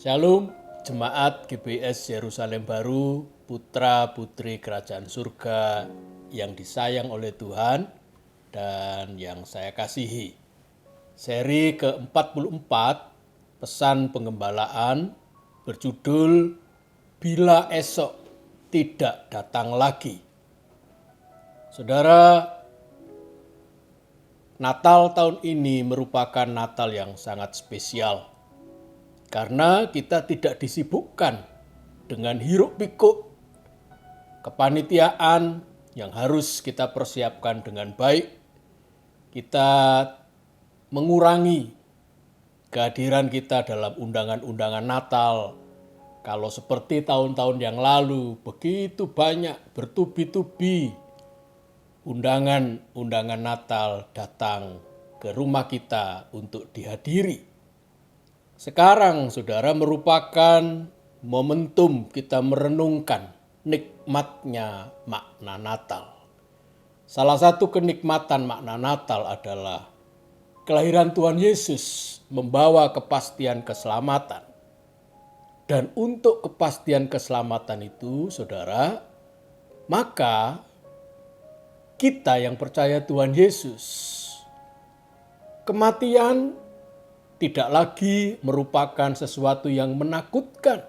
Shalom, Jemaat GBS Yerusalem Baru, putra-putri Kerajaan Surga yang disayang oleh Tuhan dan yang saya kasihi. Seri ke-44, Pesan Penggembalaan, berjudul Bila Esok Tidak Datang Lagi. Saudara, Natal tahun ini merupakan Natal yang sangat spesial. Karena kita tidak disibukkan dengan hiruk-pikuk kepanitiaan yang harus kita persiapkan dengan baik. Kita mengurangi kehadiran kita dalam undangan-undangan Natal. Kalau seperti tahun-tahun yang lalu, begitu banyak bertubi-tubi undangan-undangan Natal datang ke rumah kita untuk dihadiri. Sekarang, saudara, merupakan momentum kita merenungkan nikmatnya makna Natal. Salah satu kenikmatan makna Natal adalah kelahiran Tuhan Yesus membawa kepastian keselamatan. Dan untuk kepastian keselamatan itu, saudara, maka kita yang percaya Tuhan Yesus, kematian tidak lagi merupakan sesuatu yang menakutkan,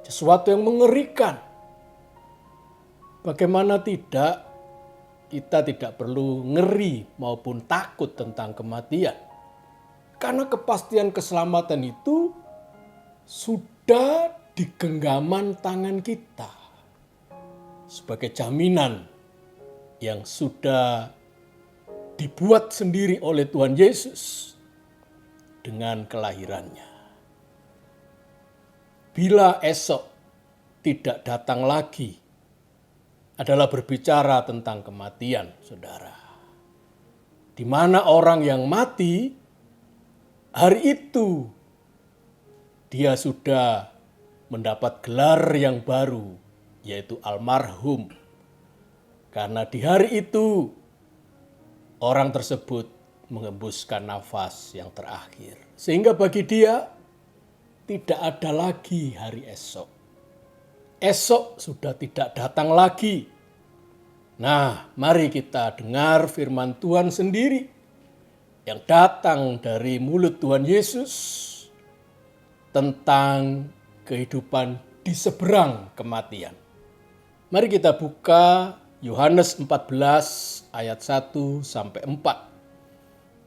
sesuatu yang mengerikan. Bagaimana tidak, kita tidak perlu ngeri maupun takut tentang kematian. Karena kepastian keselamatan itu sudah di genggaman tangan kita. Sebagai jaminan yang sudah dibuat sendiri oleh Tuhan Yesus dengan kelahirannya. Bila esok tidak datang lagi adalah berbicara tentang kematian, saudara. Di mana orang yang mati, hari itu dia sudah mendapat gelar yang baru, yaitu almarhum. Karena di hari itu orang tersebut mengembuskan nafas yang terakhir. Sehingga bagi dia tidak ada lagi hari esok. Esok sudah tidak datang lagi. Nah, mari kita dengar firman Tuhan sendiri yang datang dari mulut Tuhan Yesus tentang kehidupan di seberang kematian. Mari kita buka Yohanes 14 ayat 1 sampai 4.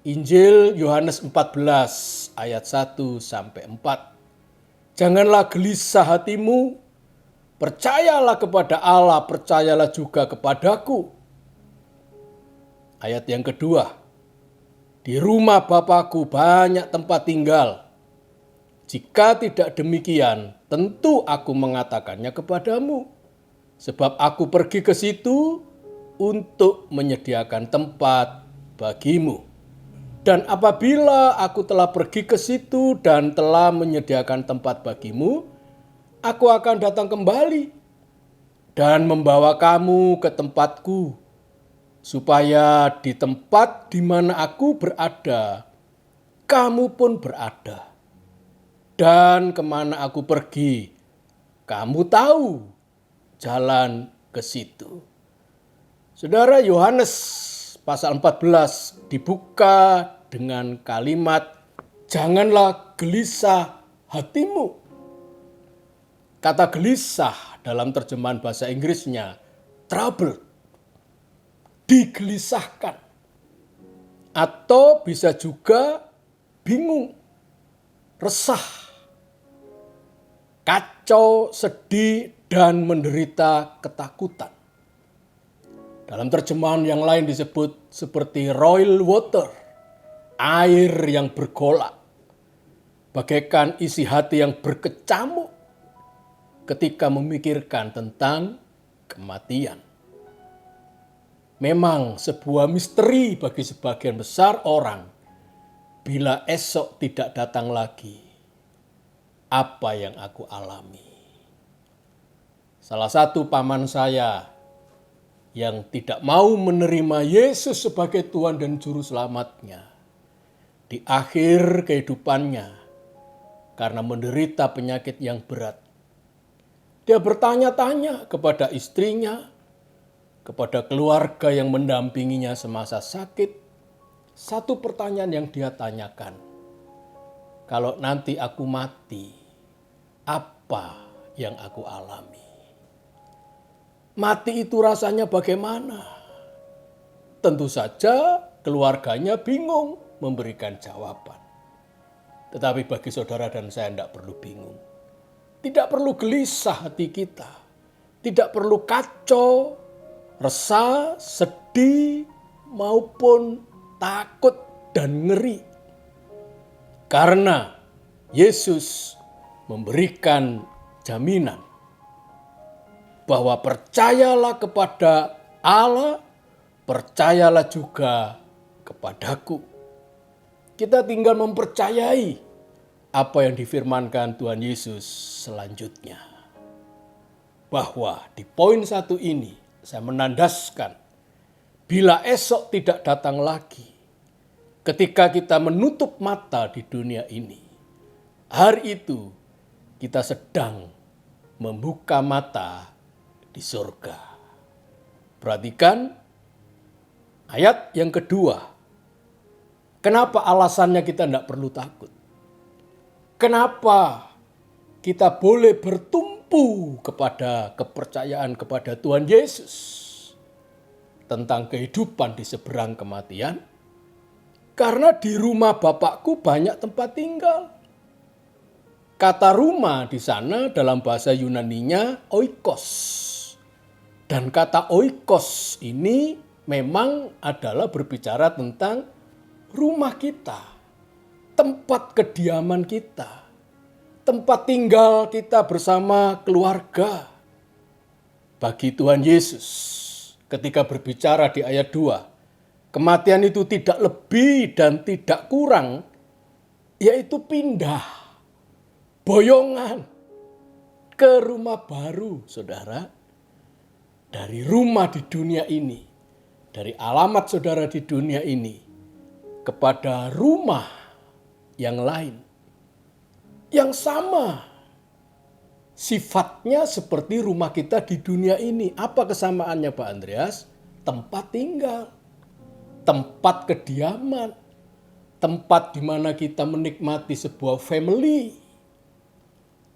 Injil Yohanes 14 ayat 1 sampai 4. Janganlah gelisah hatimu, percayalah kepada Allah, percayalah juga kepadaku. Ayat yang kedua. Di rumah Bapakku banyak tempat tinggal. Jika tidak demikian, tentu aku mengatakannya kepadamu. Sebab aku pergi ke situ untuk menyediakan tempat bagimu. Dan apabila aku telah pergi ke situ dan telah menyediakan tempat bagimu, aku akan datang kembali dan membawa kamu ke tempatku, supaya di tempat di mana aku berada, kamu pun berada. Dan kemana aku pergi, kamu tahu jalan ke situ. Saudara, Yohanes pasal 14 dibuka dengan kalimat, janganlah gelisah hatimu. Kata gelisah dalam terjemahan bahasa Inggrisnya, trouble, digelisahkan. Atau bisa juga bingung, resah, kacau, sedih, dan menderita ketakutan. Dalam terjemahan yang lain disebut seperti roil water, air yang bergolak, bagaikan isi hati yang berkecamuk ketika memikirkan tentang kematian. Memang sebuah misteri bagi sebagian besar orang bila esok tidak datang lagi. Apa yang aku alami? Salah satu paman saya yang tidak mau menerima Yesus sebagai Tuhan dan Juru Selamatnya, di akhir kehidupannya, karena menderita penyakit yang berat. Dia bertanya-tanya kepada istrinya, kepada keluarga yang mendampinginya semasa sakit. Satu pertanyaan yang dia tanyakan, kalau nanti aku mati, apa yang aku alami? Mati itu rasanya bagaimana? Tentu saja keluarganya bingung memberikan jawaban. Tetapi bagi saudara dan saya tidak perlu bingung. Tidak perlu gelisah hati kita. Tidak perlu kacau, resah, sedih, maupun takut dan ngeri. Karena Yesus memberikan jaminan bahwa percayalah kepada Allah, percayalah juga kepadaku. Kita tinggal mempercayai apa yang difirmankan Tuhan Yesus selanjutnya. Bahwa di poin 1 ini saya menandaskan, bila esok tidak datang lagi, ketika kita menutup mata di dunia ini, hari itu kita sedang membuka mata di surga. Perhatikan ayat yang kedua. Kenapa alasannya kita tidak perlu takut? Kenapa kita boleh bertumpu kepada kepercayaan kepada Tuhan Yesus tentang kehidupan di seberang kematian? Karena di rumah Bapakku banyak tempat tinggal. Kata rumah di sana dalam bahasa Yunaninya oikos. Dan kata oikos ini memang adalah berbicara tentang rumah kita. Tempat kediaman kita, tempat tinggal kita bersama keluarga. Bagi Tuhan Yesus, ketika berbicara di ayat 2, kematian itu tidak lebih dan tidak kurang, yaitu pindah, boyongan, ke rumah baru, saudara. Dari rumah di dunia ini, dari alamat saudara di dunia ini, kepada rumah yang lain, yang sama sifatnya seperti rumah kita di dunia ini. Apa kesamaannya Pak Andreas? Tempat tinggal, tempat kediaman, tempat di mana kita menikmati sebuah family.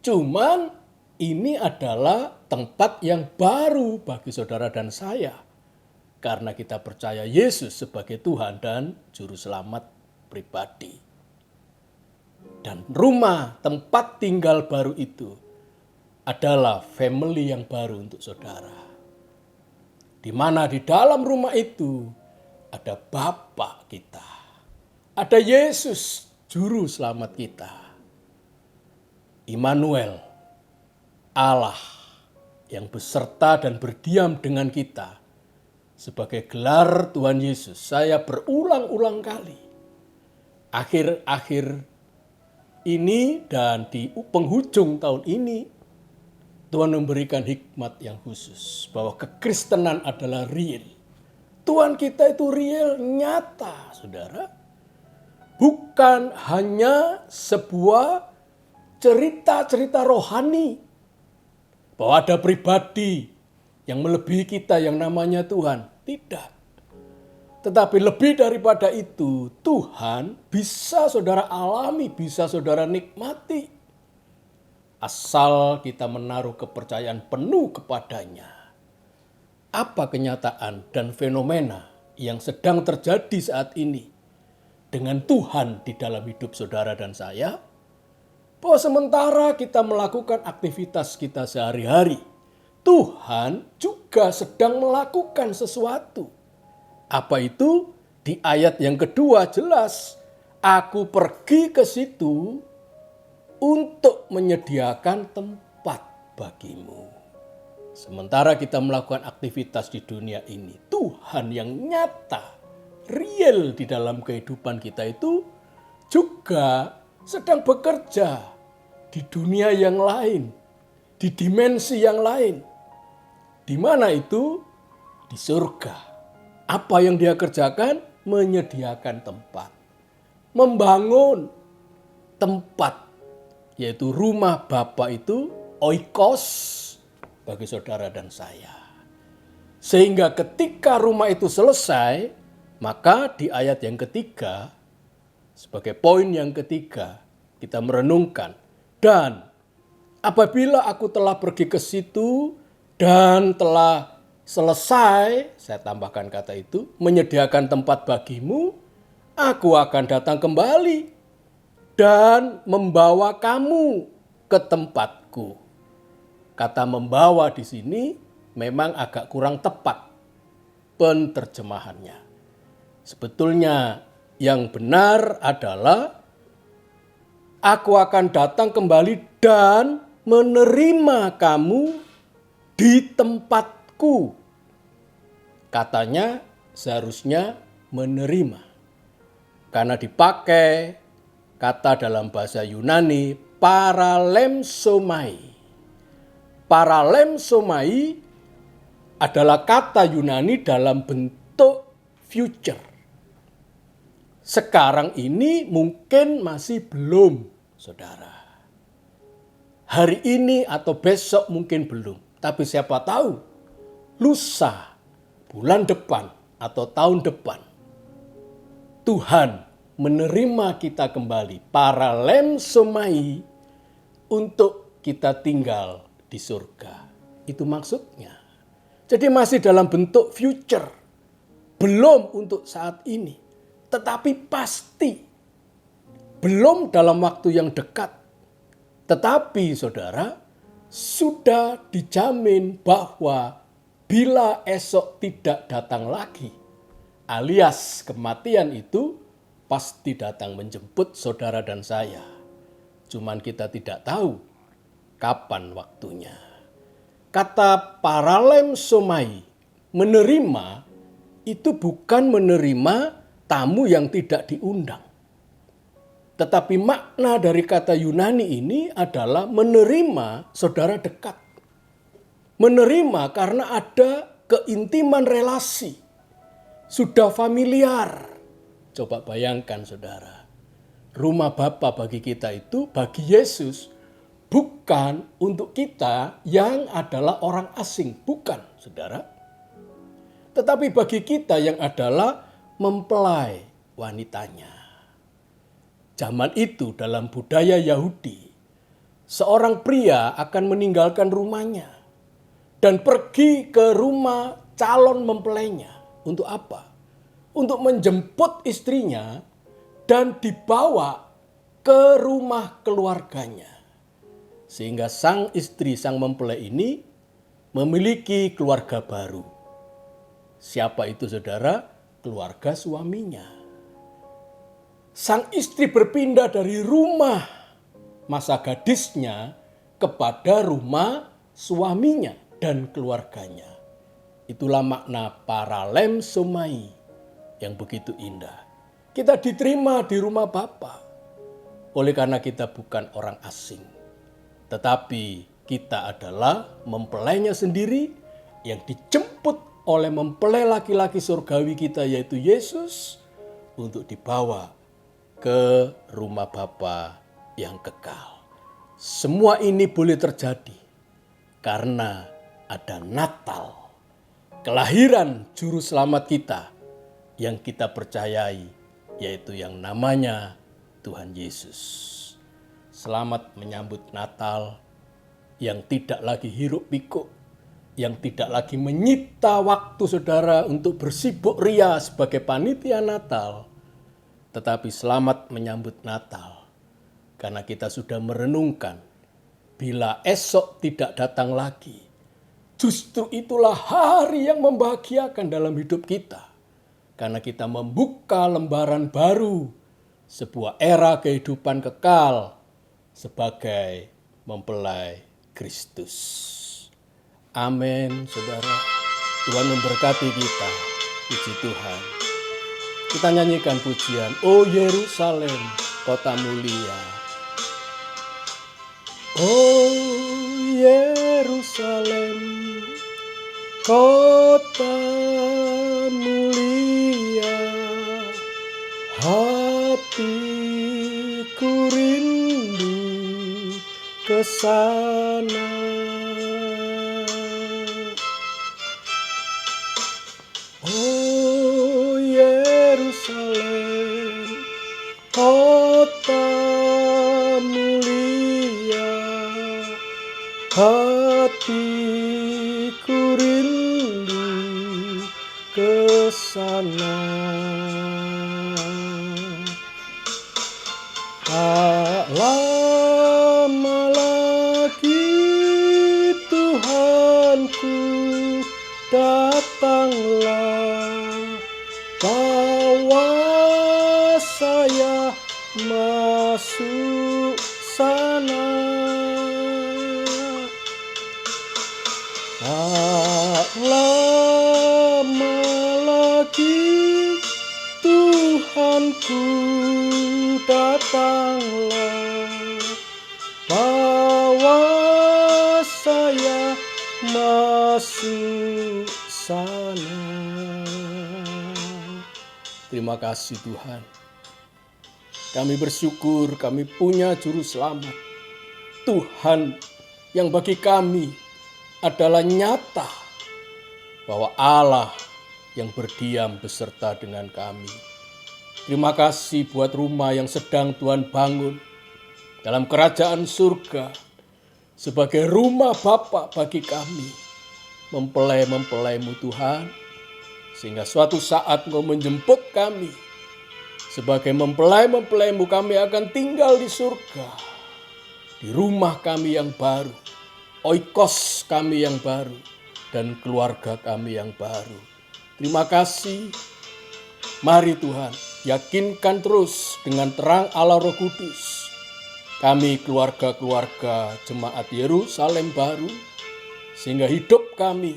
Cuman ini adalah tempat yang baru bagi saudara dan saya, karena kita percaya Yesus sebagai Tuhan dan Juru Selamat pribadi. Dan rumah tempat tinggal baru itu adalah family yang baru untuk saudara. Di mana di dalam rumah itu ada Bapa kita. Ada Yesus, Juru Selamat kita. Immanuel, Allah yang beserta dan berdiam dengan kita. Sebagai gelar Tuhan Yesus, saya berulang-ulang kali. Akhir-akhir ini dan di penghujung tahun ini, Tuhan memberikan hikmat yang khusus bahwa kekristenan adalah real. Tuhan kita itu real, nyata, saudara. Bukan hanya sebuah cerita-cerita rohani bahwa ada pribadi yang melebihi kita yang namanya Tuhan. Tidak. Tetapi lebih daripada itu, Tuhan bisa saudara alami, bisa saudara nikmati. Asal kita menaruh kepercayaan penuh kepadanya. Apa kenyataan dan fenomena yang sedang terjadi saat ini dengan Tuhan di dalam hidup saudara dan saya? Bahwa sementara kita melakukan aktivitas kita sehari-hari, Tuhan juga sedang melakukan sesuatu. Apa itu? Di ayat yang kedua jelas, aku pergi ke situ untuk menyediakan tempat bagimu. Sementara kita melakukan aktivitas di dunia ini, Tuhan yang nyata, real di dalam kehidupan kita itu juga sedang bekerja di dunia yang lain, di dimensi yang lain. Di mana itu? Di surga. Apa yang dia kerjakan? Menyediakan tempat. Membangun tempat yaitu rumah Bapa itu oikos bagi saudara dan saya. Sehingga ketika rumah itu selesai, maka di ayat yang ketiga, sebagai poin yang ketiga, kita merenungkan. Dan apabila aku telah pergi ke situ dan telah selesai, saya tambahkan kata itu, menyediakan tempat bagimu, aku akan datang kembali dan membawa kamu ke tempatku. Kata membawa di sini memang agak kurang tepat penterjemahannya. Sebetulnya yang benar adalah aku akan datang kembali dan menerima kamu di tempatku. Katanya seharusnya menerima. Karena dipakai kata dalam bahasa Yunani paralemsomai. Paralemsomai adalah kata Yunani dalam bentuk future. Sekarang ini mungkin masih belum, saudara. Hari ini atau besok mungkin belum. Tapi siapa tahu, lusa, bulan depan atau tahun depan, Tuhan menerima kita kembali, paralemsomai, untuk kita tinggal di surga. Itu maksudnya. Jadi masih dalam bentuk future. Belum untuk saat ini. Tetapi pasti. Belum dalam waktu yang dekat. Tetapi saudara, sudah dijamin bahwa bila esok tidak datang lagi, alias kematian itu pasti datang menjemput saudara dan saya. Cuman kita tidak tahu kapan waktunya. Kata paralemsomai, menerima, itu bukan menerima tamu yang tidak diundang. Tetapi makna dari kata Yunani ini adalah menerima saudara dekat. Menerima karena ada keintiman relasi. Sudah familiar. Coba bayangkan saudara. Rumah Bapa bagi kita itu, bagi Yesus, bukan untuk kita yang adalah orang asing. Bukan, saudara. Tetapi bagi kita yang adalah mempelai wanitanya. Zaman itu dalam budaya Yahudi, seorang pria akan meninggalkan rumahnya dan pergi ke rumah calon mempelainya. Untuk apa? Untuk menjemput istrinya dan dibawa ke rumah keluarganya. Sehingga sang istri, sang mempelai ini memiliki keluarga baru. Siapa itu saudara? Keluarga suaminya. Sang istri berpindah dari rumah masa gadisnya kepada rumah suaminya dan keluarganya. Itulah makna paralemsomai yang begitu indah. Kita diterima di rumah Bapa oleh karena kita bukan orang asing. Tetapi kita adalah mempelainya sendiri yang dijemput oleh mempelai laki-laki surgawi kita yaitu Yesus untuk dibawa ke rumah Bapa yang kekal. Semua ini boleh terjadi karena ada Natal, kelahiran juru selamat kita yang kita percayai, yaitu yang namanya Tuhan Yesus. Selamat menyambut Natal yang tidak lagi hiruk pikuk, yang tidak lagi menyita waktu saudara untuk bersibuk ria sebagai panitia Natal. Tetapi selamat menyambut Natal, karena kita sudah merenungkan, bila esok tidak datang lagi, justru itulah hari yang membahagiakan dalam hidup kita. Karena kita membuka lembaran baru, sebuah era kehidupan kekal, sebagai mempelai Kristus. Amin, saudara. Tuhan memberkati kita. Puji Tuhan. Kita nyanyikan pujian, O Yerusalem, kota mulia. O Yerusalem, kota mulia, hatiku rindu sana. Oh Yerusalem, kota mulia, hatiku rindu ke sana. Tak lama lagi Tuhanku, datanglah, bawa saya masuk sana. Tak lama lagi Tuhanku, datanglah, bawa saya masuk sana. Terima kasih Tuhan. Kami bersyukur kami punya juru selamat. Tuhan yang bagi kami adalah nyata bahwa Allah yang berdiam beserta dengan kami. Terima kasih buat rumah yang sedang Tuhan bangun dalam kerajaan surga sebagai rumah Bapa bagi kami. Mempelai-mempelai-Mu Tuhan, sehingga suatu saat Engkau menjemput kami. Sebagai mempelai-mempelai-Mu kami akan tinggal di surga, di rumah kami yang baru, oikos kami yang baru, dan keluarga kami yang baru. Terima kasih. Mari Tuhan, yakinkan terus dengan terang Allah Roh Kudus. Kami keluarga-keluarga jemaat Yerusalem baru, sehingga hidup kami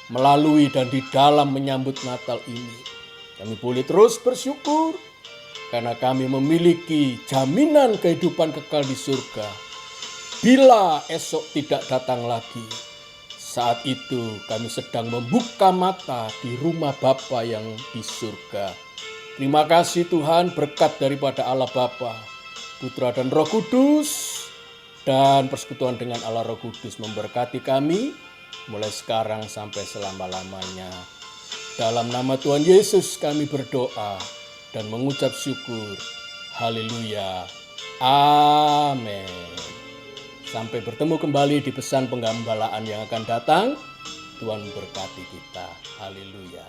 melalui dan di dalam menyambut Natal ini, kami boleh terus bersyukur karena kami memiliki jaminan kehidupan kekal di surga. Bila esok tidak datang lagi, saat itu kami sedang membuka mata di rumah Bapa yang di surga. Terima kasih Tuhan, berkat daripada Allah Bapa, Putra dan Roh Kudus, dan persekutuan dengan Allah Roh Kudus memberkati kami mulai sekarang sampai selama-lamanya. Dalam nama Tuhan Yesus kami berdoa dan mengucap syukur. Haleluya. Amin. Sampai bertemu kembali di pesan penggambalaan yang akan datang. Tuhan berkati kita. Haleluya.